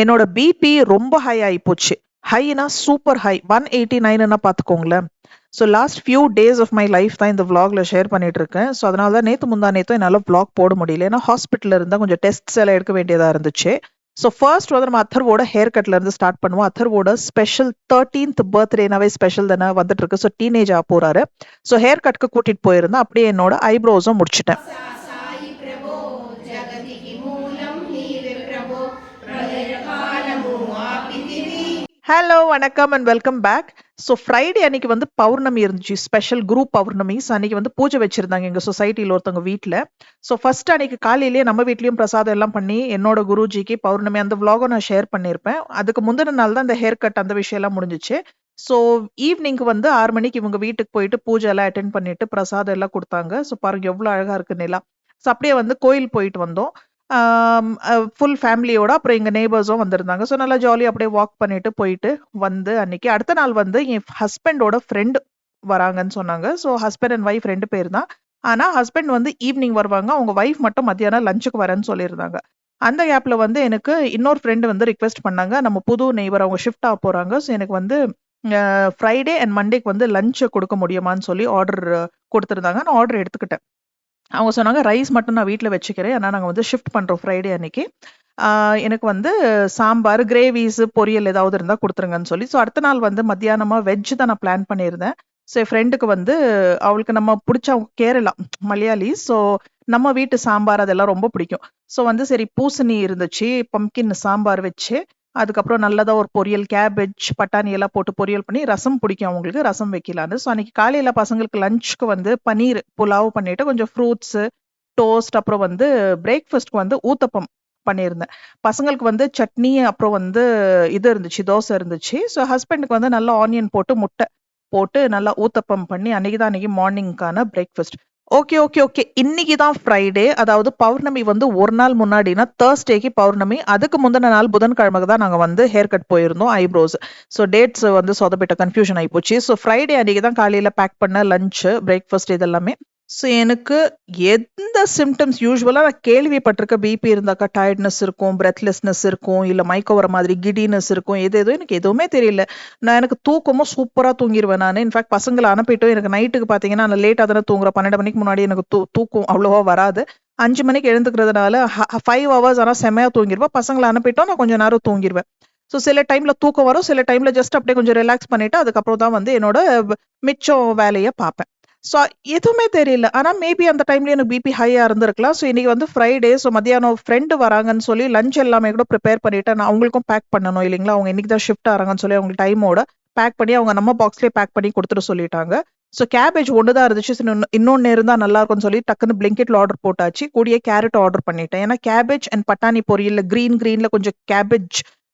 என்னோட பிபி ரொம்ப ஹை ஆயிப்போச்சு. ஹைனா சூப்பர் ஹை 189ன்னா பார்த்துக்கோங்களேன். So last few days of my life தான் இந்த விளாக்ல ஷேர் பண்ணிட்டு இருக்கேன். ஸோ அதனால தான் நேற்று முந்தா நேற்றும் என்னால் விளாக் போட முடியல. ஏன்னா ஹாஸ்பிட்டலில் இருந்தால் கொஞ்சம் டெஸ்ட்ஸ் எல்லாம் எடுக்க வேண்டியதாக இருந்துச்சு. ஸோ ஃபர்ஸ்ட் வந்து நம்ம அத்தர்வோட ஹேர் கட்ல இருந்து ஸ்டார்ட் பண்ணுவோம். அத்தர்வோட ஸ்பெஷல் 13th பர்த்டேனாவே ஸ்பெஷல் தானே வந்துட்டு இருக்கு. ஸோ டீனேஜ் ஆக போறாரு. ஸோ ஹேர் கட்க்கு கூட்டிட்டு போயிருந்தேன். அப்படியே என்னோட ஐப்ரோஸும் முடிச்சிட்டேன். ஹலோ வணக்கம் and welcome back. So Friday அன்னைக்கு வந்து பௌர்ணமி இருந்துச்சு, ஸ்பெஷல் குரூப் பௌர்ணமி. ஸோ அன்னைக்கு வந்து பூஜை வச்சிருந்தாங்க எங்க சொசைட்டியில் ஒருத்தவங்க வீட்டில். ஸோ ஃபர்ஸ்ட் அன்னைக்கு காலையிலேயே நம்ம வீட்லயும் பிரசாதம் எல்லாம் பண்ணி என்னோட குருஜிக்கு பௌர்ணமி அந்த vlog-உம் நான் ஷேர் பண்ணியிருப்பேன். அதுக்கு முந்தின நாள் தான் இந்த ஹேர் கட் அந்த விஷயம் எல்லாம் முடிஞ்சிச்சு. ஸோ ஈவினிங்க்கு வந்து 6 மணிக்கு இவங்க வீட்டுக்கு போயிட்டு பூஜை எல்லாம் அட்டென்ட் பண்ணிட்டு பிரசாதம் எல்லாம் கொடுத்தாங்க. ஸோ பாருங்க எவ்வளோ அழகா இருக்கு நிலா. ஸோ அப்படியே வந்து கோயில் போயிட்டு வந்தோம். ஃபுல் ஃபேமிலியோட. அப்புறம் எங்க நெய்பர்ஸும் வந்திருந்தாங்க. ஸோ நல்லா ஜாலியா அப்படியே வாக் பண்ணிட்டு போயிட்டு வந்து அன்னைக்கு அடுத்த நாள் வந்து என் ஹஸ்பண்டோட ஃப்ரெண்ட் வராங்கன்னு சொன்னாங்க. ஸோ ஹஸ்பண்ட் அண்ட் ஒய்ஃப் 2 பேர் தான். ஆனா ஹஸ்பண்ட் வந்து ஈவினிங் வருவாங்க. அவங்க ஒய்ஃப் மட்டும் மத்தியானம் லஞ்சுக்கு வரேன்னு சொல்லியிருந்தாங்க. அந்த கேப்ல வந்து எனக்கு இன்னொரு ஃப்ரெண்டு வந்து ரிக்வெஸ்ட் பண்ணாங்க. நம்ம புது நெய்பர் அவங்க ஷிஃப்ட் ஆக போறாங்க. ஸோ எனக்கு வந்து ஃப்ரைடே அண்ட் மண்டேக்கு வந்து லஞ்ச் கொடுக்க முடியுமான்னு சொல்லி ஆர்டர் கொடுத்துருந்தாங்க. நான் ஆர்டர் எடுத்துக்கிட்டேன். அவங்க சொன்னாங்க ரைஸ் மட்டும் நான் வீட்ல வச்சுக்கிறேன். ஆனா நாங்க வந்து ஷிஃப்ட் பண்றோம் ஃப்ரைடே அன்னைக்கு. எனக்கு வந்து சாம்பார், கிரேவிஸ், பொரியல் ஏதாவது இருந்தா குடுத்துருங்கன்னு சொல்லி. ஸோ அடுத்த நாள் வந்து மத்தியானமா வெஜ் தான் நான் பிளான் பண்ணியிருந்தேன். ஸோ என் ஃப்ரெண்டுக்கு வந்து அவளுக்கு நம்ம புடிச்ச அவங்க கேரளா மலையாளி. ஸோ நம்ம வீட்டு சாம்பார் அதெல்லாம் ரொம்ப பிடிக்கும். ஸோ வந்து சரி பூசணி இருந்துச்சு, பம்கின் சாம்பார் வச்சு, அதுக்கப்புறம் நல்லதா ஒரு பொரியல், கேபேஜ், பட்டாணி எல்லாம் போட்டு பொரியல் பண்ணி, ரசம் பிடிக்கும் அவங்களுக்கு, ரசம் வைக்கலான்னு. ஸோ அன்னைக்கு காலையில பசங்களுக்கு லஞ்சுக்கு வந்து பன்னீர் புலாவ் பண்ணிட்டு, கொஞ்சம் ஃப்ரூட்ஸ், டோஸ்ட், அப்புறம் வந்து பிரேக்ஃபாஸ்ட்க்கு வந்து ஊத்தப்பம் பண்ணியிருந்தேன். பசங்களுக்கு வந்து சட்னி, அப்புறம் வந்து இது இருந்துச்சு, தோசை இருந்துச்சு. ஸோ ஹஸ்பண்டுக்கு வந்து நல்லா ஆனியன் போட்டு, முட்டை போட்டு நல்லா ஊத்தப்பம் பண்ணி, அன்னைக்கு தான் அன்னைக்கு மார்னிங்க்கான பிரேக்ஃபாஸ்ட். Okay, okay, okay. இன்னைக்கு தான் ஃப்ரைடே. அதாவது பௌர்ணமி வந்து ஒரு நாள் முன்னாடினா தர்ஸ்டேக்கு பௌர்ணமி. அதுக்கு முந்தின நாள் புதன்கிழமைக்கு தான் நாங்க வந்து ஹேர் கட் போயிருந்தோம், ஐப்ரோஸ். ஸோ டேட்ஸ் வந்து சொதப்பிட்ட கன்ஃபியூஷன் ஆயிப்போச்சு. ஸோ ஃப்ரைடே அன்னைக்கு தான் காலையில பேக் பண்ண லஞ்ச், பிரேக்ஃபாஸ்ட் இதெல்லாமே. ஸோ எனக்கு எந்த சிம்டம்ஸ் யூசுவலா நான் கேள்விப்பட்டிருக்க பிபி இருந்தாக்கா டயர்ட்னஸ் இருக்கும், பிரெத்லெஸ்னஸ் இருக்கும், இல்ல மயக்கம் வர மாதிரி கிடினஸ் இருக்கும். எது எனக்கு எதுவுமே தெரியல. எனக்கு தூக்கமும் சூப்பரா தூங்கிருவேன் நானு. இன்ஃபாக்ட் பசங்கள அனுப்பிட்டு எனக்கு நைட்டுக்கு பார்த்தீங்கன்னா, நான் லேட்டா தானே தூங்குறேன். 12 மணிக்கு முன்னாடி எனக்கு தூக்கம் அவ்வளவா வராது. 5 மணிக்கு எழுந்துக்கிறதுனால 5 ஹவர்ஸ் ஆனா செம்மையா தூங்கிருவேன். பசங்கள அனுப்பிட்டோம் நான் கொஞ்ச நேரம் தூங்கிருவேன். ஸோ சில டைம்ல தூக்கம் வரும். சில டைம்ல ஜஸ்ட் அப்படியே கொஞ்சம் ரிலாக்ஸ் பண்ணிட்டு, அதுக்கப்புறம் தான் வந்து என்னோட மிச்சம் வேலைய பார்ப்பேன். ஸோ எதுவுமே தெரியல. ஆனா மேபி அந்த டைம்ல எனக்கு பிபி ஹையா இருந்திருக்கலாம். ஸோ இன்னைக்கு வந்து ஃப்ரைடே. ஸோ மத்தியானம் ஃப்ரெண்ட் வராங்கன்னு சொல்லி லஞ்ச் எல்லாமே கூட ப்ரிப்பேர் பண்ணிட்டேன். நான் அவங்களுக்கும் பேக் பண்ணணும் இல்லைங்களா? அவங்க இன்னைக்கு தான் ஷிஃப்ட் ஆறாங்கன்னு சொல்லி அவங்க டைமோட பேக் பண்ணி அவங்க நம்ம பாக்ஸ்லயே பேக் பண்ணி குடுத்துட சொல்லிட்டாங்க. ஸோ கேபேஜ் ஒண்ணு தான் இருந்துச்சு. இன்னொன்னு இருந்தா நல்லா இருக்கும்னு சொல்லி டக்குன்னு பிளிங்கிட்ல ஆர்டர் போட்டாச்சு. கூடயே கேரட் ஆர்டர் பண்ணிட்டேன். ஏன்னா கேபேஜ் அண்ட் பட்டாணி பொரியல்ல கிரீன்ல கொஞ்சம்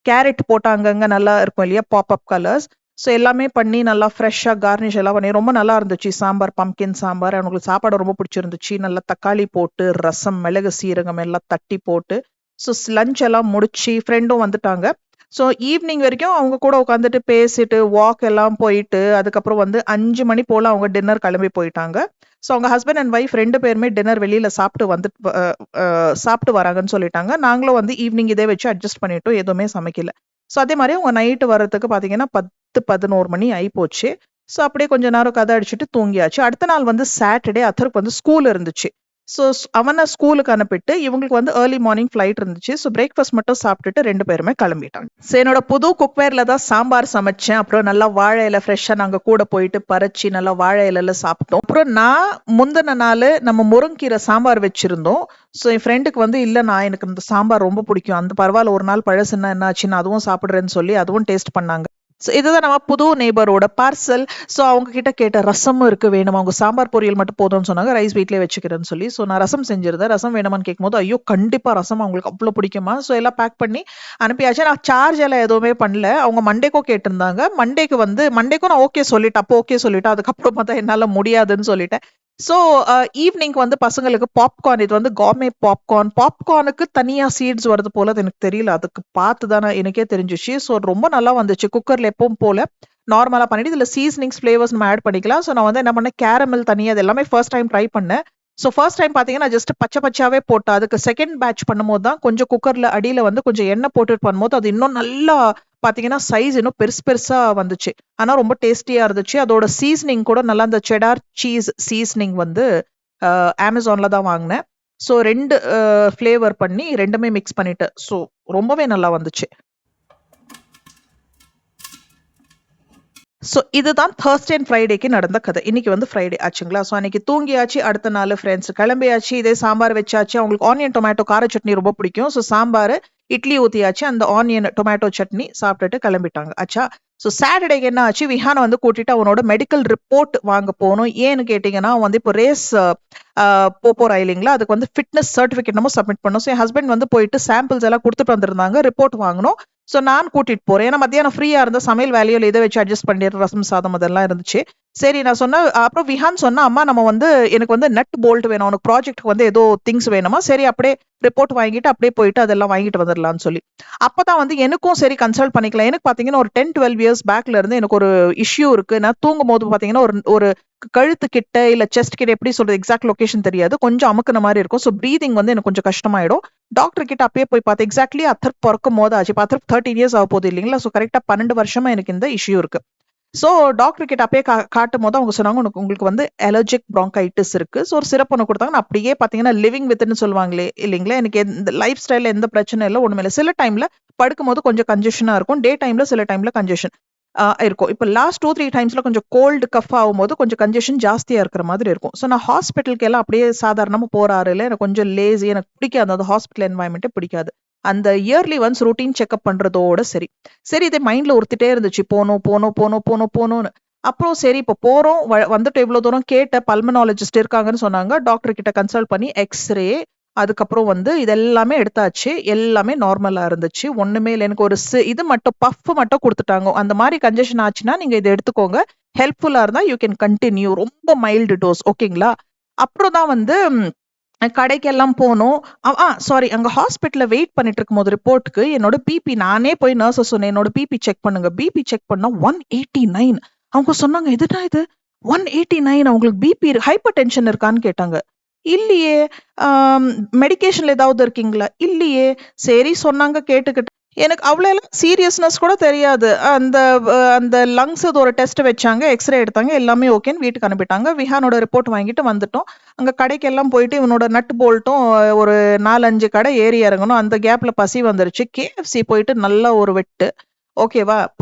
கேரட் போட்டா அங்கங்க நல்லா இருக்கும் இல்லையா? Pop up colours. ஸோ எல்லாமே பண்ணி நல்லா ஃப்ரெஷ்ஷா கார்னிஷ் எல்லாம் பண்ணி ரொம்ப நல்லா இருந்துச்சு. சாம்பார், பம்கின் சாம்பார். அவங்களுக்கு சாப்பாடு ரொம்ப பிடிச்சிருந்துச்சு. நல்லா தக்காளி போட்டு, ரசம், மிளகு, சீரகம் எல்லாம் தட்டி போட்டு, ஸோ லஞ்ச் எல்லாம் முடிச்சு ஃப்ரெண்டும் வந்துட்டாங்க. ஸோ ஈவினிங் வரைக்கும் அவங்க கூட உட்காந்துட்டு பேசிட்டு, வாக் எல்லாம் போயிட்டு, அதுக்கப்புறம் வந்து 5 மணி போல அவங்க டின்னர் கிளம்பி போயிட்டாங்க. ஸோ அவங்க ஹஸ்பண்ட் அண்ட் ஒய்ஃப் 2 பேருமே டின்னர் வெளியில சாப்பிட்டு வராங்கன்னு சொல்லிட்டாங்க. நாங்களும் வந்து ஈவினிங் இதே வச்சு அட்ஜஸ்ட் பண்ணிட்டோம். எதுவுமே சமைக்கல. ஸோ அதே மாரி அவங்க நைட்டு வர்றதுக்கு பார்த்தீங்கன்னா 10, 11 மணி ஆயிப்போச்சு. ஸோ அப்படியே கொஞ்ச நேரம் கதை அடிச்சுட்டு தூங்கியாச்சு. அடுத்த நாள் வந்து சாட்டர்டே அத்தருக்கு வந்து ஸ்கூல் இருந்துச்சு. ஸோ அவன ஸ்கூலுக்கு அனுப்பிட்டு, இவங்களுக்கு வந்து ஏர்லி மார்னிங் ஃப்ளைட் இருந்துச்சு. ஸோ பிரேக்ஃபாஸ்ட் மட்டும் சாப்பிட்டுட்டு 2 பேருமே கிளம்பிட்டாங்க. ஸோ என்னோட புது குக்வேர்ல தான் சாம்பார் சமைச்சேன். அப்புறம் நல்லா வாழை இலை ஃப்ரெஷ்ஷா நாங்க கூட போயிட்டு பறிச்சு நல்லா வாழை இலையில சாப்பிட்டோம். அப்புறம் நான் முந்தின நாள் நம்ம முருங்கீரை சாம்பார் வச்சிருந்தோம். ஸோ என் ஃப்ரெண்டுக்கு வந்து இல்ல நான் எனக்கு இந்த சாம்பார் ரொம்ப பிடிக்கும். அந்த பரவாயில்ல ஒரு நாள் பழசுன்னா என்ன ஆச்சுன்னு அதுவும் சாப்பிடுறேன்னு சொல்லி அதுவும் டேஸ்ட் பண்ணாங்க. ஸோ இதுதான் நம்ம புது நெய்பரோட பார்சல். ஸோ அவங்க கிட்ட கேட்ட ரசமும் இருக்கு வேணுமா? அவங்க சாம்பார் பொரியல் மட்டும் போதும்னு சொன்னாங்க. ரைஸ் வீட்லயே வச்சுக்கிறேன்னு சொல்லி. ஸோ நான் ரசம் செஞ்சிருந்தேன். ரசம் வேணுமான்னு கேட்கும்போது, ஐயோ கண்டிப்பா ரசம் அவங்களுக்கு அவ்வளோ பிடிக்குமா? ஸோ எல்லாம் பேக் பண்ணி அனுப்பியாச்சு. நான் சார்ஜ் எல்லாம் எதுவுமே பண்ணல. அவங்க மண்டேக்கும் கேட்டிருந்தாங்க. மண்டேக்கும் நான் ஓகே சொல்லிட்டேன். அப்போ ஓகே சொல்லிட்டேன். அதுக்கப்புறமா தான் என்னால முடியாதுன்னு சொல்லிட்டேன். ஸோ ஈவினிங் வந்து பசங்களுக்கு பாப்கார்ன், இது வந்து கார்மே பாப்கார்ன். பாப்கார்னுக்கு தனியா சீட்ஸ் வருது போல அது எனக்கு தெரியல. அதுக்கு பார்த்து தான் எனக்கே தெரிஞ்சுச்சு. ஸோ ரொம்ப நல்லா வந்துச்சு. குக்கர்ல எப்பவும் போல நார்மலா பண்ணிட்டு, இதுல சீசனிங்ஸ், ஃப்ளேவர்ஸ் நம்ம ஆட் பண்ணிக்கலாம். ஸோ நான் வந்து என்ன பண்ணேன், கேரமல் தனியா அது எல்லாமே ஃபர்ஸ்ட் டைம் ட்ரை பண்ணேன். ஸோ ஃபர்ஸ்ட் டைம் பார்த்தீங்கன்னா ஜஸ்ட் பச்சை பச்சாவே போட்டா அதுக்கு செகண்ட் பேட்ச் பண்ணும்போது தான் கொஞ்சம் குக்கர்ல அடியில வந்து கொஞ்சம் எண்ணெய் போட்டு பண்ணும்போது அது இன்னும் நல்லா பார்த்தீங்கன்னா சைஸ் இன்னும் பெருசு பெருசா வந்துச்சு. ஆனா ரொம்ப டேஸ்டியா இருந்துச்சு. அதோட சீசனிங் கூட நல்லா அந்த செடார் சீஸ் சீசனிங் வந்து அமேசான்ல தான் வாங்கினேன். ஸோ 2 ஃப்ளேவர் பண்ணி 2மே மிக்ஸ் பண்ணிட்டேன். ஸோ ரொம்பவே நல்லா வந்துச்சு. ஸோ இதுதான் Thursday அண்ட் ஃப்ரைடேக்கு நடந்த கதை. இன்னைக்கு வந்து ஃப்ரைடே ஆச்சுங்களா? ஸோ அன்னைக்கு தூங்கியாச்சு. அடுத்த நாள் ஃப்ரெண்ட்ஸ் கிளம்பியாச்சு. இதே சாம்பார் வச்சாச்சு. அவங்களுக்கு ஆனியன் டொமேட்டோ கார சட்னி ரொம்ப பிடிக்கும். ஸோ சாம்பார், இட்லி ஊத்தியாச்சு. அந்த ஆனியன் டொமேட்டோ சட்னி சாப்பிட்டுட்டு கிளம்பிட்டாங்க. ஆச்சா? ஸோ சாட்டர்டேக்கு என்ன ஆச்சு? விஹான வந்து கூட்டிட்டு அவனோட மெடிக்கல் ரிப்போர்ட் வாங்க போகணும். ஏன்னு கேட்டீங்கன்னா அவன் வந்து இப்போ ரேஸ் போறா இல்லைங்களா? அதுக்கு வந்து ஃபிட்னஸ் சர்டிஃபிகேட் நம்ம சப்மிட் பண்ணணும். ஸோ என் ஹஸ்பண்ட் வந்து போயிட்டு சாம்பிள்ஸ் எல்லாம் கொடுத்துட்டு வந்திருந்தாங்க. ரிப்போர்ட் வாங்கணும். ஸோ நான் கூட்டிட்டு போறேன். ஏன்னா மத்தியானம் ஃப்ரீயா இருந்தா சமையல் வேலையில இதை வச்சு அட்ஜஸ்ட் பண்ணிடுற ரசம் சாதம் அதெல்லாம் இருந்துச்சு. சரி நான் சொன்னேன். அப்புறம் விஹான் சொன்னா, அம்மா நம்ம வந்து எனக்கு வந்து நட் போல்ட் வேணும். உனக்கு ப்ராஜெக்ட்க்கு வந்து ஏதோ திங்ஸ் வேணுமா? சரி அப்படியே ரிப்போர்ட் வாங்கிட்டு அப்படியே போயிட்டு அதெல்லாம் வாங்கிட்டு வந்துடலாம்னு சொல்லி. அப்பதான் வந்து எனக்கும் சரி கன்சல்ட் பண்ணிக்கலாம். எனக்கு பாத்தீங்கன்னா ஒரு 10, 12 இயர்ஸ் பேக்ல இருந்து எனக்கு ஒரு இஷ்யூ இருக்கு. நான் தூங்கும் போது பாத்தீங்கன்னா ஒரு ஒரு கழுத்து கிட்ட இல்ல செஸ்ட் கிட்ட எப்படி சொல்றது எக்ஸாக்ட் லொகேஷன் தெரியாது. கொஞ்சம் அமுக்குன மாதிரி இருக்கும். ஸோ பிரீதிங் வந்து எனக்கு கொஞ்சம் கஷ்டமாயிடும். டாக்டர் கிட்ட அப்பயே போய் பார்த்தேன். எக்ஸாக்ட்லி அத்தர் பொறக்கும் போது ஆச்சு. இப்போ அத்தர் 13 இயர்ஸ் ஆக போகுது இல்லைங்களா? ஸோ கரெக்டா 12 வருஷமா எனக்கு இந்த இஷ்யூ இருக்கு. ஸோ டாக்டர் கிட்ட அப்பயே காட்டும் போது அவங்க சொன்னாங்க உங்களுக்கு வந்து அலர்ஜிக் ப்ராங்கைட்டிஸ் இருக்கு. ஸோ ஒரு சிறப்பு ஒன்று கொடுத்தாங்க. நான் அப்படியே பார்த்தீங்கன்னா லிவிங் வித்ன்னு சொல்லுவாங்களே இல்லைங்களா? எனக்கு எந்த லைஃப் ஸ்டைல்ல எந்த பிரச்சனை இல்லை ஒண்ணுமே இல்லை. சில டைம்ல படுக்கும்போது கொஞ்சம் கன்ஜெஷனா இருக்கும். டே டைம்ல சில டைம்ல கன்ஜெஷன் இருக்கும். இப்போ லாஸ்ட் 2, 3 டைம்ஸ்ல கொஞ்சம் கோல்டு கஃப் ஆகும்போது கொஞ்சம் கன்ஜெஷன் ஜாஸ்தியா இருக்கிற மாதிரி இருக்கும். ஸோ நான் ஹாஸ்பிட்டலுக்கு எல்லாம் அப்படியே சாதாரணமா போறாரு இல்ல எனக்கு கொஞ்சம் லேசி எனக்கு பிடிக்காது. அந்த ஹாஸ்பிட்டல் என்வாயன்மெண்ட்டே பிடிக்காது. அந்த இயர்லி ஒன்ஸ் ரொட்டீன் செக்அப் பண்றதோட சரி. சரி இதை மைண்ட்ல உறுத்திட்டே இருந்துச்சு. போணும், போணும், போணும், போணும், போணும்னு. அப்புறம் சரி இப்போ போறோம். வந்துட்டு எவ்வளவு தூரம் கேட்ட பல்மனாலஜிஸ்ட் இருக்காங்கன்னு சொன்னாங்க. டாக்டர் கிட்ட கன்சல்ட் பண்ணி எக்ஸ்ரே அதுக்கப்புறம் வந்து இது எல்லாமே எடுத்தாச்சு. எல்லாமே நார்மலா இருந்துச்சு. ஒண்ணுமே இல்ல. எனக்கு ஒரு இது மட்டும் பஃப் மட்டும் குடுத்துட்டாங்க. அந்த மாரி கன்ஜெஷன் ஆச்சுன்னா, நீங்க இத எடுத்துக்கோங்க. ஹெல்ப்ஃபுல்லா இருந்தா யூ கேன் கன்டின்யூ. ரொம்ப மைல்டு டோஸ். ஓகேங்களா? அப்புறம் தான் வந்து கடைக்கெல்லாம் போனோம். சாரி அங்க ஹாஸ்பிட்டல்ல வெயிட் பண்ணிட்டு இருக்கும்போது ரிப்போர்ட்க்கு என்னோட பிபி நானே போய் நர்ஸ சொன்னேன். என்னோட பிபி செக் பண்ணுங்க. பிபி செக் பண்ணா 189. அவங்க சொன்னாங்க, "எதுடா இது? 189 அவங்களுக்கு பிபி ஹைப்பர் டென்ஷன் இருக்கான்னு?" கேட்டாங்க. இல்லையே. ஆம், மெடிகேஷன்ல ஏதாவது இருக்கீங்களா? இல்லையே. சரி சொன்னாங்க கேட்டுக்கிட்டேன். எனக்கு அவ்வளோலாம் சீரியஸ்னஸ் கூட தெரியாது. அந்த லங்ஸ் ஒரு டெஸ்ட் வச்சாங்க. எக்ஸ்ரே எடுத்தாங்க. எல்லாமே ஓகேன்னு வீட்டுக்கு அனுப்பிட்டாங்க. விஹானோட ரிப்போர்ட் வாங்கிட்டு வந்துட்டோம். அங்க கடைக்கெல்லாம் போயிட்டு இவனோட நட் போல்ட்டும் ஒரு 4, 5 கடை ஏறி இறங்கணும். அந்த கேப்ல பசி வந்துருச்சு. KFC போயிட்டு நல்லா ஒரு வெட்டு. ஓகேவா?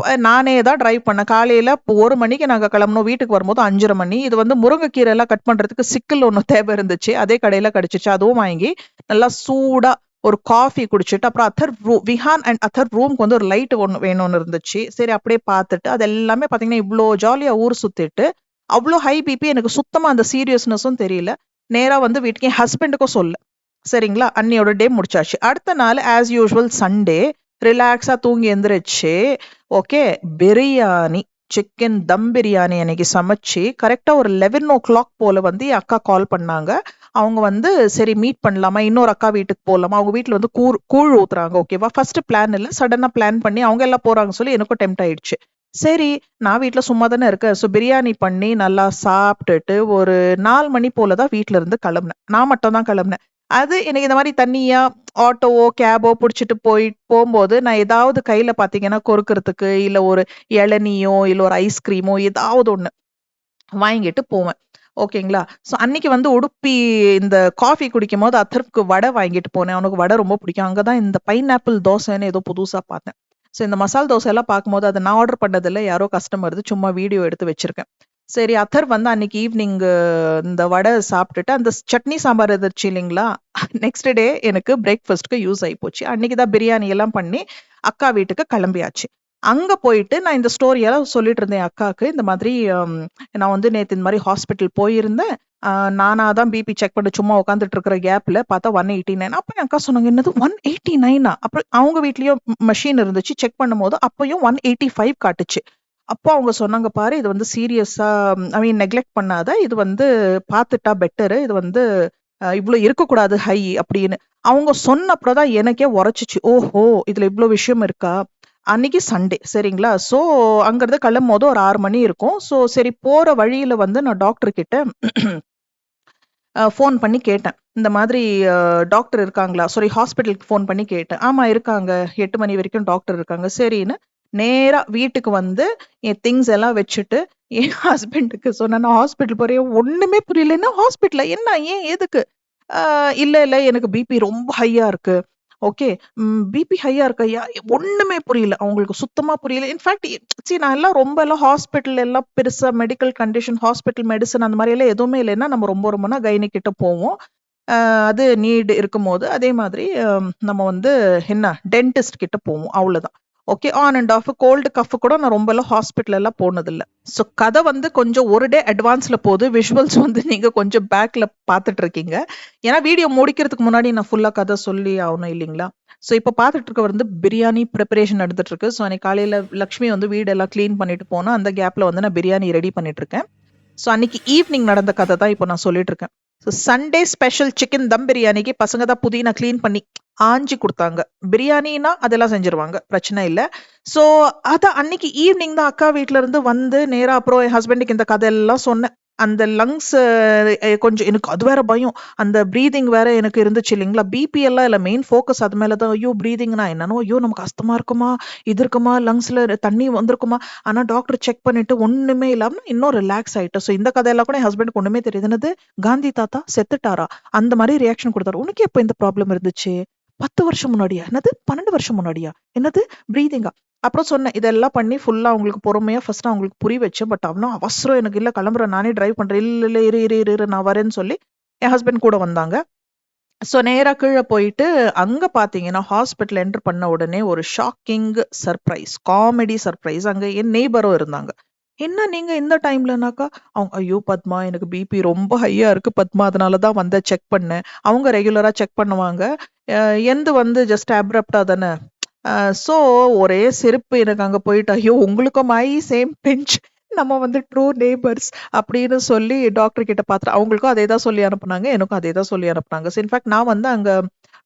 நானே தான் டிரைவ் பண்ணேன். காலையில 1 மணிக்கு நாங்க கிளம்புனோம். வீட்டுக்கு வரும்போது 5:30 மணி. இது வந்து முருங்கைக்கீரை எல்லாம் கட் பண்றதுக்கு சிக்கல் ஒண்ணு தேவை இருந்துச்சு. அதே கடையில கிடைச்சுச்சு. அதுவும் வாங்கி நல்லா சூடா ஒரு காஃபி குடிச்சிட்டு, அப்புறம் விஹான் அண்ட் அத்தர் ரூம்க்கு வந்து ஒரு லைட் ஒண்ணு வேணும்னு இருந்துச்சு. சரி அப்படியே பார்த்துட்டு, அது எல்லாமே பார்த்தீங்கன்னா, இவ்ளோ ஜாலியா ஊர் சுத்திட்டு, அவ்ளோ ஹை பிபி எனக்கு சுத்தமா அந்த சீரியஸ்னஸும் தெரியல. நேரா வந்து வீட்டுக்கு என் ஹஸ்பண்டுக்கும் சொல்லல. சரிங்களா? அன்னையோட டே முடிச்சாச்சு. அடுத்த நாள் ஆஸ் யூசுவல் சண்டே ரிலாக்ஸா தூங்கி எந்திரிச்சு, ஓகே பிரியாணி, சிக்கன் தம் பிரியாணி அன்னைக்கு சமைச்சு, கரெக்ட்டா ஒரு 11:00 போல வந்து என் அக்கா கால் பண்ணாங்க. அவங்க வந்து சரி மீட் பண்ணலாமா? இன்னொரு அக்கா வீட்டுக்கு போலாமா? அவங்க வீட்ல வந்து கூழ் ஊத்துறாங்க. ஓகேவா? ஃபர்ஸ்ட் பிளான் இல்ல. சடனா பிளான் பண்ணி அவங்க எல்லாம் போறாங்கன்னு சொல்லி எனக்கும் டெம்ப்ட் ஆயிடுச்சு. சரி, நான் வீட்ல சும்மா தானே இருக்கேன். ஸோ பிரியாணி பண்ணி நல்லா சாப்பிட்டுட்டு ஒரு 4 மணி போல தான் வீட்ல இருந்து கிளம்புனேன். நான் மட்டும் தான் கிளம்புனேன். அது எனக்கு இந்த மாரி தனியா ஆட்டோவோ, கேபோ புடிச்சிட்டு போம்போது, நான் ஏதாவது கையில பார்த்தீங்கன்னா, கொறுக்குறதுக்கு, இல்ல ஒரு இளநீயோ, இல்ல ஒரு ஐஸ்கிரீமோ ஏதாவது ஒண்ணு வாங்கிட்டு போவேன். ஓகேங்களா? ஸோ அன்னைக்கு வந்து உடுப்பி இந்த காஃபி குடிக்கும்போது அத்தருக்கு வடை வாங்கிட்டு போனேன். அவனுக்கு வடை ரொம்ப பிடிக்கும். அங்க தான் இந்த பைனாப்பிள் தோசைன்னு ஏதோ புதுசா பார்த்தேன். ஸோ இந்த மசால் தோசை எல்லாம் பார்க்கும்போது, அத நான் ஆர்டர் பண்ணதில்ல. யாரோ கஸ்டமர்து சும்மா வீடியோ எடுத்து வச்சிருக்கேன். சரி அத்தர் வந்து அன்னைக்கு ஈவ்னிங் இந்த வடை சாப்பிட்டுட்டு, அந்த சட்னி சாம்பார் இருந்துச்சு இல்லைங்களா? நெக்ஸ்ட் டே எனக்கு பிரேக்ஃபாஸ்ட்க்கு யூஸ் ஆயி போச்சு. அன்னைக்கு தான் பிரியாணி எல்லாம் பண்ணி, அக்கா வீட்டுக்கு கிளம்பியாச்சு. அங்க போயிட்டு நான் இந்த ஸ்டோரி எல்லாம் சொல்லிட்டு இருந்தேன் என் அக்காக்கு. இந்த மாதிரி நான் வந்து நேத்து இந்த மாரி ஹாஸ்பிட்டல் போயிருந்தேன். அ நானா தான் பிபி செக் பண்ண சும்மா உட்காந்துட்டு இருக்கிற கேப்ல பார்த்தா 189. அப்ப என் அக்கா சொன்னாங்க, "என்னது 189ஆ?" அப்புறம் அவங்க வீட்லயும் மெஷின் இருந்துச்சு. செக் பண்ணும்போது அப்பயும் 185 காட்டுச்சு. அப்போ அவங்க சொன்னாங்க, "பாரு இது வந்து சீரியஸா ஐ மீன் நெக்லெக்ட் பண்ணாத. இது வந்து பார்த்துட்டா பெட்டரு. இது வந்து இவ்ளோ இருக்கக்கூடாது ஹை" அப்படின்னு. அவங்க சொன்ன அப்புறம் தான் எனக்கே உரைச்சுச்சு. ஓஹோ! இதுல இவ்ளோ விஷயம் இருக்கா? அன்னைக்கு சண்டே சரிங்களா? ஸோ அங்கருந்து கிளம்பும்போது ஒரு 6 மணி இருக்கும். ஸோ சரி போற வழியில வந்து நான் டாக்டர் கிட்ட ஃபோன் பண்ணி கேட்டேன். இந்த மாதிரி டாக்டர் இருக்காங்களா? சாரி ஹாஸ்பிட்டலுக்கு ஃபோன் பண்ணி கேட்டேன். ஆமா இருக்காங்க. 8 மணி வரைக்கும் டாக்டர் இருக்காங்க. சரின்னு நேரா வீட்டுக்கு வந்து என் திங்ஸ் எல்லாம் வச்சுட்டு, என் ஹஸ்பண்டுக்கு சொன்னேன். நான் ஹாஸ்பிட்டல் போறேன். ஒண்ணுமே புரியல. என்ன ஹாஸ்பிட்டலா? என்ன? ஏன்? எதுக்கு? ஆ இல்ல, இல்ல எனக்கு பிபி ரொம்ப ஹையா இருக்கு. ஓகே. பிபி ஹையா இருக்கா? ஒண்ணுமே புரியல. அவங்களுக்கு சுத்தமா புரியல. இன்ஃபாக்ட் நான் எல்லாம் ரொம்ப எல்லாம் ஹாஸ்பிட்டல் எல்லாம் பெருசா மெடிக்கல் கண்டிஷன், ஹாஸ்பிட்டல் மெடிசின் அந்த மாரி எல்லாம் எதுவுமே இல்லைன்னா, நம்ம ரொம்பனா கைனி கிட்ட போவோம். அது நீட் இருக்கும்போது, அதே மாதிரி நம்ம வந்து என்ன டென்டிஸ்ட் கிட்ட போவோம். அவ்வளோதான். Okay. On and off cold, cough கூட நான் ரொம்பலாம் ஹாஸ்பிட்டல் எல்லாம் போனதில்ல. ஸோ கதை வந்து கொஞ்சம் ஒரு டே அட்வான்ஸ்ல போகுது. விஷுவல்ஸ் வந்து நீங்க கொஞ்சம் பேக்ல பார்த்துட்டு இருக்கீங்க. ஏன்னா வீடியோ முடிக்கிறதுக்கு முன்னாடி நான் ஃபுல்லா கதை சொல்லி ஆகணும் இல்லைங்களா? ஸோ இப்ப பார்த்துட்டு இருக்க வந்து பிரியாணி ப்ரிப்பரேஷன் நடந்துட்டு இருக்கு. ஸோ அன்னைக்கு காலையில லக்ஷ்மி வந்து வீடெல்லாம் கிளீன் பண்ணிட்டு போனா, அந்த கேப்ல வந்து நான் பிரியாணி ரெடி பண்ணிட்டு இருக்கேன். ஸோ அன்னைக்கு ஈவினிங் நடந்த கதை தான் இப்போ நான் சொல்லிட்டு இருக்கேன். ஸோ சண்டே ஸ்பெஷல் சிக்கன் தம் பிரியாணிக்கு பசங்க தான் புதினா கிளீன் பண்ணி ஆஞ்சி குடுத்தாங்க. பிரியாணின்னா அதெல்லாம் செஞ்சுருவாங்க. பிரச்சனை இல்ல. ஸோ அதான் அன்னைக்கு ஈவினிங் தான் அக்கா வீட்ல இருந்து வந்து நேரா அப்புறம் என் ஹஸ்பண்டுக்கு இந்த கதையெல்லாம் சொன்னேன். அந்த லங்ஸ் கொஞ்சம் எனக்கு அது வேற பயம். அந்த பிரீதிங் வேற எனக்கு இருந்துச்சு இல்லைங்களா? பிபி எல்லாம் இல்ல. மெயின் ஃபோக்கஸ் அது மேல தான். ஐயோ! பிரீதிங்னா என்னன்னோ, ஐயோ! நமக்கு அஸ்தமா இருக்குமா? இது இருக்குமா? லங்ஸ்ல தண்ணி வந்திருக்குமா? ஆனா டாக்டர் செக் பண்ணிட்டு ஒண்ணுமே இல்லாம இன்னும் ரிலாக்ஸ் ஆயிட்டேன். ஸோ இந்த கதையெல்லாம் கூட என் ஹஸ்பண்டுக்கு ஒண்ணுமே தெரியாது. என்னது காந்தி தாத்தா செத்துட்டாரா? அந்த மாரி ரியாக்ஷன் குடுத்தாரு. உனக்கு எப்ப இந்த ப்ராப்ளம் இருந்துச்சு? 10 வருஷம் முன்னாடியா? என்னது 12 வருஷம் முன்னாடியா? என்னது பிரீதிங்கா? அப்புறம் சொன்னேன். இதெல்லாம் பண்ணி ஃபுல்லா அவங்களுக்கு பொறுமையா ஃபர்ஸ்ட் அவங்களுக்கு புரிய வச்சேன். பட் அவனும் அவசரம் எனக்கு இல்ல கிளம்புறேன். நானே டிரைவ் பண்றேன். இல்ல, இல்ல இரு, இரு, இரு, இரு நான் வரேன்னு சொல்லி என் ஹஸ்பண்ட் கூட வந்தாங்க. ஸோ நேரா கீழ போயிட்டு, அங்க பார்த்தீங்கன்னா, ஹாஸ்பிட்டல் என்டர் பண்ண உடனே ஒரு ஷாக்கிங் சர்ப்ரைஸ், காமெடி சர்ப்ரைஸ். அங்க என் நெய்பரும் இருந்தாங்க. "என்ன நீங்க இந்த டைம்லனாக்கா?" அவங்க, "ஐயோ! பத்மா எனக்கு பிபி ரொம்ப ஹையா இருக்கு பத்மா. அதனால தான் வந்தேன் செக் பண்ணேன்." அவங்க ரெகுலரா செக் பண்ணுவாங்க. அ என்து வந்து ஜஸ்ட் அப்ரப்ட்டா தானே. அ ஸோ ஒரே சிரிப்பு எனக்கு அங்க போயிட்டு, "ஐயோ! உங்களுக்கும் மை சேம் பிஞ்ச். நம்ம வந்து ட்ரூ நெய்பர்ஸ்." அப்படின்னு சொல்லி டாக்டர் கிட்ட பாத்துட்டு அவங்களுக்கும் அதே தான் சொல்லி அனுப்புனாங்க. எனக்கும் அதே தான் சொல்லி அனுப்புனாங்க. ஸோ இன்ஃபாக்ட் நான் வந்து அங்க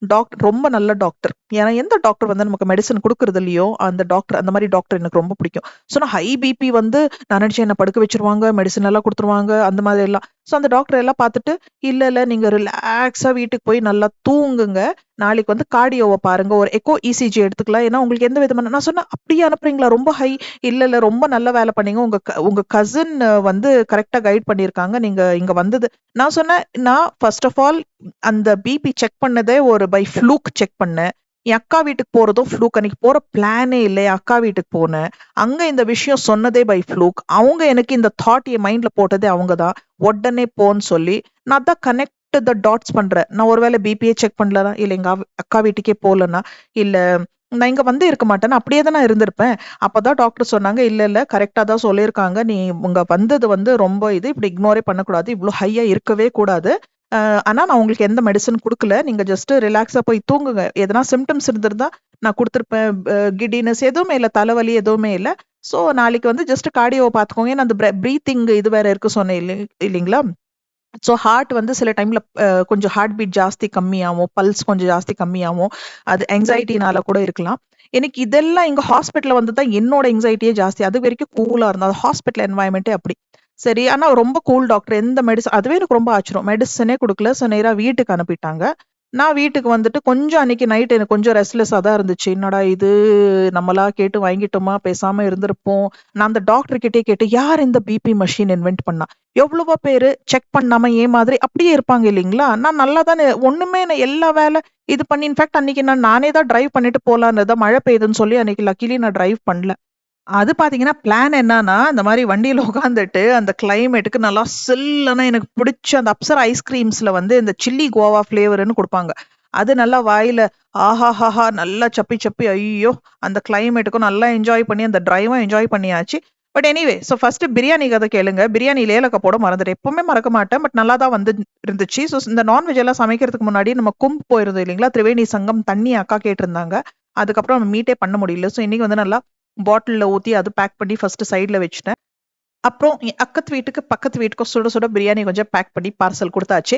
டாக்டர் ரொம்ப நல்ல டாக்டர். ஏன்னா எந்த டாக்டர் வந்து நமக்கு மெடிசின் குடுக்குறது இல்லையோ, அந்த டாக்டர் அந்த மாரி டாக்டர் எனக்கு ரொம்ப பிடிக்கும். ஸோ நான் ஹை பிபி வந்து நான் நினைச்சேன் என்ன படுக்க வச்சுருவாங்க, மெடிசின் எல்லாம் குடுத்துருவாங்க, அந்த மாதிரி எல்லாம். ஸோ அந்த டாக்டர் எல்லாம் பாத்துட்டு, "இல்ல, இல்ல நீங்க ரிலாக்ஸா வீட்டுக்கு போய் நல்லா தூங்குங்க. நாளைக்கு வந்து கார்டியோவ பாருங்க. ஒரு எக்கோ இசிஜி எடுத்துக்கலாம். ஏன்னா உங்களுக்கு எந்த விதமான." நான் சொன்னேன், "அப்படியே அனுப்புறீங்களா? ரொம்ப ஹை." "இல்ல, இல்ல ரொம்ப நல்ல வேலை பண்ணீங்க. உங்க கசின் வந்து கரெக்ட்டா கைட் பண்ணியிருக்காங்க. நீங்க இங்க வந்தது." நான் சொன்னேன், "நான் ஃபர்ஸ்ட் ஆஃப் ஆல் அந்த பிபி செக் பண்ணதே ஒரு பை ஃப்ளூக் செக் பண்ணேன். என் அக்கா வீட்டுக்கு போறதும் ஃப்ளூக். அன்னைக்கு போற பிளானே இல்ல. என் அக்கா வீட்டுக்கு போனேன். அங்க இந்த விஷயம் சொன்னதே பை ஃப்ளூக். அவங்க எனக்கு இந்த தாட் என் மைண்ட்ல போட்டதே அவங்க தான். உடனே போன்னு சொல்லி, நான் தான் கனெக்ட் த டாட்ஸ் பண்றேன். நான் ஒரு வேளை பிபியே செக் பண்ணலனா, இல்ல எங்க அக்கா வீட்டுக்கே போலன்னா, இல்ல நான் இங்க வந்து இருக்க மாட்டேனா, அப்படியே தான் நான் இருந்திருப்பேன். அப்பதான் டாக்டர் சொன்னாங்க, "இல்ல, இல்ல கரெக்ட்டா தான் சொல்லியிருக்காங்க. நீ உங்க வந்தது வந்து ரொம்ப இது. இப்படி இக்னோரே பண்ணக்கூடாது. இவ்ளோ ஹையா இருக்கவே கூடாது. அ ஆனா நான் உங்களுக்கு எந்த மெடிசின் குடுக்கல. நீங்க ஜஸ்ட் ரிலாக்ஸா போய் தூங்குங்க. எதனா சிம்ப்டம்ஸ் இருந்திருந்தா நான் குடுத்திருப்பேன். கிடினஸ் எதுவுமே இல்ல. தலைவலி எதுவுமே இல்ல. சோ நாளைக்கு வந்து ஜஸ்ட் கார்டியோவ பார்த்துக்கோங்க." ஏன்னா அந்த பிரீத்திங் இது வேற இருக்கு சொன்னேன் இல்லைங்களா? ஸோ ஹார்ட் வந்து சில டைம்ல கொஞ்சம் ஹார்ட் பீட் ஜாஸ்தி கம்மியாவும், பல்ஸ் கொஞ்சம் ஜாஸ்தி கம்மியாவும், அது ஆங்ஸைட்டினால கூட இருக்கலாம். எனக்கு இதெல்லாம் இங்க ஹாஸ்பிட்டல்ல வந்து தான் என்னோட ஆங்ஸைட்டியே ஜாஸ்தி. அது வரைக்கும் கூலா இருந்தது. அது ஹாஸ்பிட்டல் என்வாயர்ன்மென்ட்டே அப்படி. சரி, ஆனா ரொம்ப கூல் டாக்டர். எந்த அதுவே எனக்கு ரொம்ப ஆச்சரியம். மெடிசினே குடுக்கல. ஸோ நேரா வீட்டுக்கு அனுப்பிட்டாங்க. நான் வீட்டுக்கு வந்துட்டு கொஞ்சம் அன்னைக்கு நைட் எனக்கு கொஞ்சம் ரெஸ்ட்லெஸ்ஸா தான் இருந்துச்சு. என்னடா இது நம்மளா கேட்டு வாங்கிட்டோமா? பேசாம இருந்திருப்போம். நான் அந்த டாக்டர் கிட்டயே கேட்டேன், "யார் இந்த பிபி மெஷின் இன்வென்ட் பண்ணா?" எவ்வளவோ பேரு செக் பண்ணாம ஏன் மாதிரி அப்படியே இருப்பாங்க இல்லைங்களா? நான் நல்லா தானே ஒண்ணுமே நான் எல்லா வேலை இது பண்ணி இன்ஃபாக்ட் அன்னைக்கு நானே தான் டிரைவ் பண்ணிட்டு போலான்னு இருந்தேன். மழை பெய்யுதுன்னு சொல்லி அன்னைக்கு லக்கிலி நான் டிரைவ் பண்ணல. அது பார்த்தீங்கன்னா, பிளான் என்னன்னா, இந்த மாரி வண்டியில உட்காந்துட்டு, அந்த கிளைமேட்டுக்கு நல்லா சில்லுன்னு எனக்கு பிடிச்ச அந்த அப்சரா ஐஸ்கிரீம்ஸ்ல வந்து இந்த சில்லி குவாவா ஃப்ளேவர்ன்னு குடுப்பாங்க. அது நல்லா வாயில ஆஹாஹாஹா! நல்லா சப்பி சப்பி ஐயோ! அந்த கிளைமேட்டுக்கும் நல்லா என்ஜாய் பண்ணி, அந்த டிரைவும் என்ஜாய் பண்ணியாச்சு. பட் எனிவே, ஃபர்ஸ்ட்டு பிரியாணி கத கேளுங்க. பிரியாணில ஏலக்காய் போட மறந்துட்டேன். எப்பவுமே மறக்க மாட்டேன். பட் நல்லா தான் இருந்துச்சு. இந்த நான்வெஜ் எல்லாம் சமைக்கிறதுக்கு முன்னாடி நம்ம கும்ப் போயிருந்தோம் இல்லைங்களா? திரிவேணி சங்கம் தண்ணி அக்கா கேட்டிருந்தாங்க. அதுக்கப்புறம் மீட்டே பண்ண முடியல. ஸோ இன்னைக்கு வந்து நல்லா பாட்டில்ல ஊத்தி அது பேக் பண்ணி ஃபர்ஸ்ட்டு சைட்ல வச்சுட்டேன். அப்புறம் அக்கத்து வீட்டுக்கு பக்கத்து வீட்டுக்கு சுட சுட பிரியாணி கொஞ்சம் பேக் பண்ணி பார்சல் கொடுத்தாச்சு.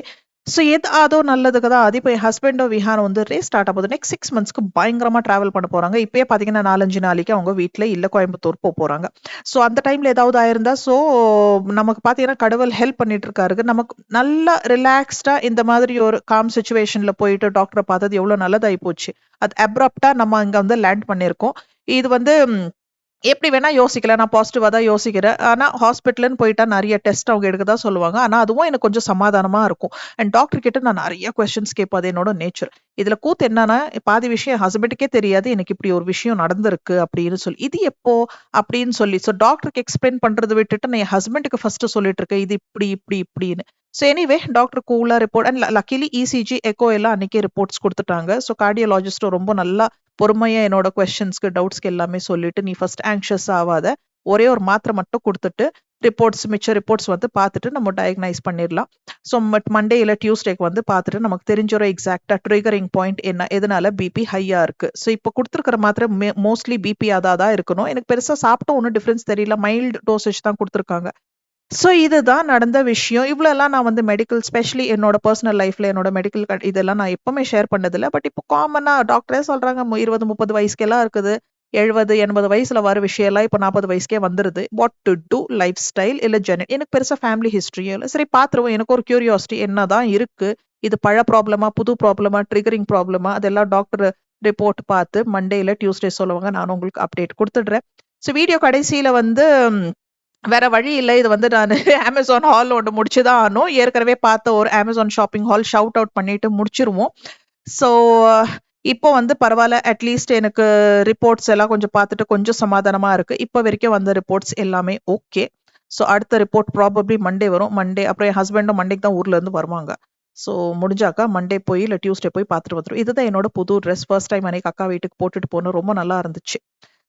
ஸோ ஏதோ நல்லதுக்கு தான். அது இப்போ என் ஹஸ்பண்டோ விஹாரம் வந்து ஸ்டார்ட் ஆகுது. நெக்ஸ்ட் 6 மந்த்ஸ்க்கு பயங்கரமா டிராவல் பண்ண போறாங்க. இப்பயே பார்த்தீங்கன்னா 4, 5 நாளைக்கு அவங்க வீட்ல இல்ல கோயம்புத்தூர் போறாங்க. ஸோ அந்த டைம்ல ஏதாவது ஆயிருந்தா நமக்கு பார்த்தீங்கன்னா கடவுள் ஹெல்ப் பண்ணிட்டு இருக்காரு. நமக்கு நல்லா ரிலாக்ஸ்டா இந்த மாதிரி ஒரு காம் சிச்சுவேஷன்ல போயிட்டு டாக்டரை பார்த்தது எவ்வளவு நல்லதாயி போச்சு. அது அப்ரப்டா நம்ம இங்க வந்து லேண்ட் பண்ணியிருக்கோம். இது வந்து எப்படி வேணா யோசிக்கலாம். நான் பாசிட்டிவா தான் யோசிக்கிறேன். ஆனா ஹாஸ்பிட்டல்ன்னு போயிட்டா நெறைய டெஸ்ட் அவங்க எடுக்க தான் சொல்லுவாங்க. ஆனா அதுவும் எனக்கு கொஞ்சம் சமாதானமா இருக்கும். அண்ட் டாக்டர் கிட்ட நான் நெறைய கொஸ்டின்ஸ் கேட்பேன். அது என்னோட நேச்சர். இதுல கூத்து என்னன்னா, பாதி விஷயம் என் ஹஸ்பண்டுக்கே தெரியாது. எனக்கு இப்படி ஒரு விஷயம் நடந்திருக்கு அப்படின்னு சொல்லி. இது எப்போ? அப்படின்னு சொல்லி. டாக்டருக்கு எக்ஸ்பிளைன் பண்றத விட்டுட்டு நான் என் ஹஸ்பண்டுக்கு ஃபர்ஸ்ட் சொல்லிட்டு இருக்கேன். இது இப்படின்னு. எனிவே டாக்டர் கூலா report and luckily ECG, echo எல்லாம் அன்னைக்கே ரிப்போர்ட்ஸ் குடுத்துட்டாங்க. கார்டியாலஜிஸ்ட் ரொம்ப நல்லா பொறுமையா என்னோட கொஸ்டின்ஸ்க்கு, டவுட்ஸ்க்கு எல்லாமே சொல்லிட்டு, "நீ ஃபர்ஸ்ட் ஆங்ஷியஸ் ஆவாத. ஒரே ஒரு மாத்திரை மட்டும் குடுத்துட்டு, மிச்ச ரிப்போர்ட்ஸ் வந்து பார்த்துட்டு நம்ம டயக்னைஸ் பண்ணிடலாம். மண்டே இல்ல டியூஸ்டேக்கு வந்து பார்த்துட்டு நமக்கு தெரிஞ்சிரும் எக்ஸாக்ட்டா ட்ரிகரிங் பாயிண்ட் என்ன, எதனால பிபி ஹையா இருக்கு." இப்போ குடுத்துருக்கிற மாத்திரை மோஸ்ட்லி பிபி தான் இருக்கணும். எனக்கு பெருசா சாப்பிட்டும் ஒண்ணும் டிஃபரன்ஸ் தெரியல. மைல்டு டோசேஜ் தான் குடுத்துருக்காங்க. இதுதான் நடந்த விஷயம். இவ்வளோலாம் நான் வந்து மெடிக்கல் ஸ்பெஷலி என்னோட பர்சனல் லைஃப்ல என்னோட மெடிக்கல் இதெல்லாம் நான் எப்பவுமே ஷேர் பண்ணதில்ல. பட் இப்போ காமனா டாக்டரே சொல்றாங்க 20, 30 வயசுக்கெல்லாம் இருக்குது. 70, 80 வயசுல வர விஷயம்லாம் இப்போ 40 வயசுக்கே வந்துருது. What to do? Lifestyle இல்ல எனக்கு பெருசா ஃபேமிலி ஹிஸ்டரியும் இல்ல. சரி பார்த்துருவோம். எனக்கு ஒரு கியூரியாசிட்டி என்னதான் இருக்கு? இது ப்ராப்ளமா, புது ப்ராப்ளமா, ட்ரிகரிங் ப்ராப்ளமா? அதெல்லாம் டாக்டர் ரிப்போர்ட் பார்த்து மண்டே இல்ல டியூஸ்டே சொல்லுவாங்க. நானும் உங்களுக்கு அப்டேட் குடுத்துடுறேன். வீடியோ கடைசியில வந்து வேற வழி இல்ல. இது வந்து நானு Amazon ஹால் ஒண்ணு முடிச்சு தான் ஆகணும். ஏற்கனவே பார்த்த ஒரு Amazon shopping hall shout out பண்ணிட்டு முடிச்சிருவோம். ஸோ இப்போ வந்து பரவால்ல. அட்லீஸ்ட் எனக்கு ரிப்போர்ட்ஸ் எல்லாம் கொஞ்சம் பார்த்துட்டு கொஞ்சம் சமாதானமா இருக்கு. இப்போ வரைக்கும் வந்த ரிப்போர்ட்ஸ் எல்லாமே ஓகே. அடுத்த ரிப்போர்ட் ப்ராபப்ளி மண்டே வரும். மண்டே அப்புறம் என் ஹஸ்பண்டும் மண்டேக்கு தான் ஊர்ல இருந்து வருவாங்க. முடிஞ்சாக்கா மண்டே போய் இல்ல டியூஸ்டே போய் பார்த்துட்டு வந்துரும். இதுதான் என்னோட புது ட்ரெஸ். ஃபர்ஸ்ட் டைம் அன்னைக்கு அக்கா வீட்டுக்கு போட்டுட்டு போனேன். ரொம்ப நல்லா இருந்துச்சு.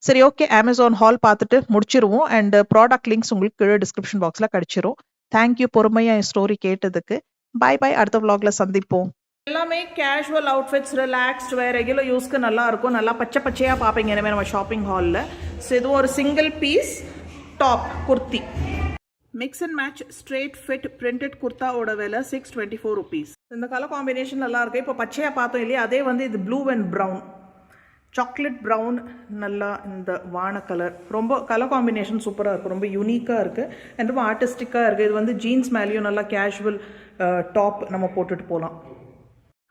சரி, ஓகே. Amazon ஹால் பார்த்துட்டு முடிச்சிருவோம். அண்ட் ப்ராடக்ட் லிங்க்ஸ் உங்களுக்கு கீழே டிஸ்கிரிப்ஷன் பாக்ஸ்ல கிடைச்சிரும். தேங்க்யூ பொறுமையா என் ஸ்டோரி கேட்டதுக்கு. பாய். அடுத்த vlogல சந்திப்போம். எல்லாமே கேஷுவல் அவுட்ஃபிட்ஸ், ரிலாக்ஸ்ட் வேர், ரெகுலர் யூஸ்க்கு நல்லா இருக்கும். நல்லா பச்சையா பார்ப்பீங்க இனிமே நம்ம ஷாப்பிங் ஹாலில். இது ஒரு single piece top kurti. Mix and match straight fit printed குர்த்தாவோட விலை 624 rupees. இந்த கலர் காம்பினேஷன் நல்லா இருக்கு. இப்போ பச்சையா பார்த்தோம் இல்லையா, அதே வந்து இது blue and brown, chocolate brown, நல்லா இந்த வான கலர். ரொம்ப கலர் காம்பினேஷன் சூப்பராக இருக்குது. ரொம்ப யூனிக்காக இருக்குது அண்ட் ரொம்ப ஆர்டிஸ்டிக்காக இருக்குது. இது வந்து ஜீன்ஸ் மேலேயும் நல்லா கேஷுவல் டாப் நம்ம போட்டுட்டு போகலாம்.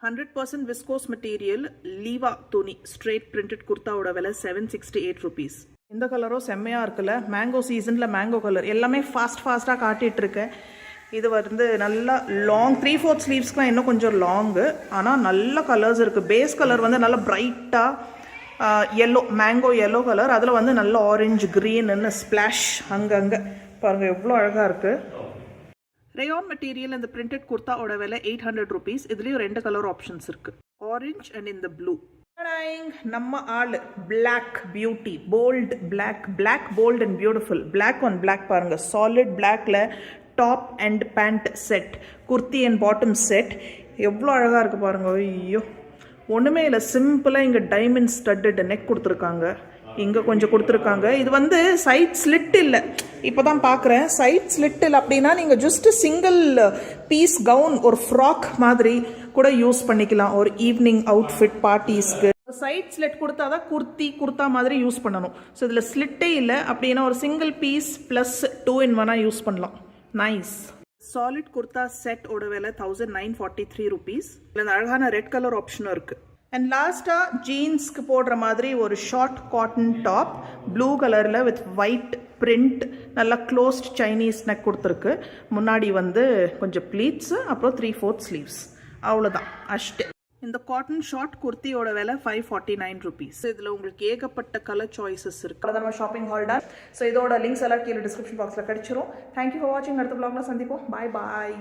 100% விஸ்கோஸ் மெட்டீரியல் லீவா துணி ஸ்ட்ரெயிட் பிரிண்டட் குர்த்தாவோட விலை 768 rupees. இந்த கலரும் செம்மையாக இருக்குல்ல. மேங்கோ சீசனில் மேங்கோ கலர் எல்லாமே ஃபாஸ்ட்டாக காட்டிகிட்டு இருக்கேன். இது வந்து நல்லா லாங் 3/4 ஸ்லீவ்ஸ்க்குலாம் இன்னும் கொஞ்சம் லாங்கு. ஆனால் நல்ல கலர்ஸ் இருக்குது. பேஸ் கலர் வந்து நல்லா பிரைட்டாக எல்லோ, மேங்கோ எல்லோ கலர். அதில் வந்து நல்ல ஆரஞ்சு, க்ரீன்னு ஸ்ப்ளாஷ் அங்கங்கே பாருங்கள் எவ்வளோ அழகாக இருக்குது. ரேயான் மெட்டீரியல் இந்த பிரிண்டட் குர்த்தாவோட விலை 800 rupees. இதுலேயும் 2 கலர் ஆப்ஷன்ஸ் இருக்குது, ஆரஞ்ச் அண்ட் இந்த ப்ளூ. நம்ம ஆள் black beauty, bold black bold and beautiful. Black one black பாருங்கள், சாலிட் பிளாக்ல top and pant set, kurti and bottom set. எவ்வளோ அழகாக இருக்குது பாருங்க. ஐயோ, ஒன்றுமே இல்லை, சிம்பிளாக இங்கே டைமண்ட் ஸ்டட்டட் நெக் கொடுத்துருக்காங்க, இங்கே கொஞ்சம் கொடுத்துருக்காங்க. இது வந்து சைட் ஸ்லிட் இல்லை, இப்போ தான் பார்க்குறேன். சைட் ஸ்லிட் இல்லை அப்படின்னா நீங்கள் ஜஸ்ட் சிங்கிள் பீஸ் கவுன், ஒரு ஃப்ராக் மாதிரி கூட யூஸ் பண்ணிக்கலாம். ஒரு ஈவினிங் அவுட்ஃபிட் பார்ட்டிஸ்க்கு சைட் ஸ்லிட் கொடுத்தா தான் குர்த்தா மாதிரி யூஸ் பண்ணணும். இதில் ஸ்லிட்டே இல்லை அப்படின்னா ஒரு single piece plus 2 in 1 use பண்ணலாம். நைஸ். சாலிட் குர்த்தா செட் ஓட விலை 1943 rupees. இந்த அழகான ரெட் கலர் ஆப்ஷனும் இருக்குது. அண்ட் லாஸ்ட்டாக ஜீன்ஸ்க்கு போடுற மாதிரி ஒரு ஷார்ட் காட்டன் டாப், ப்ளூ கலரில் வித் ஒயிட் பிரிண்ட், நல்லா க்ளோஸ்ட் சைனீஸ் நெக் கொடுத்துருக்கு. முன்னாடி வந்து கொஞ்சம் ப்ளீட்ஸு, அப்புறம் 3/4 ஸ்லீவ்ஸ். அவ்வளோதான், அஷ்டு. இந்த காட்டன் ஷார்ட் குர்த்தியோட விலை 549 rupees. இதில் உங்களுக்கு ஏகப்பட்ட கலர் சாய்ஸஸ் இருக்குது. அதான் நம்ம ஷாப்பிங் ஹால் தான். இதோட லிங்க்ஸ் எல்லாம் கீழே டிஸ்கிரிப்ஷன் பாக்ஸில் கிடைச்சிரும். தேங்க்யூ ஃபார் வாட்சிங். அடுத்த vlogல சந்திப்போம். பாய்.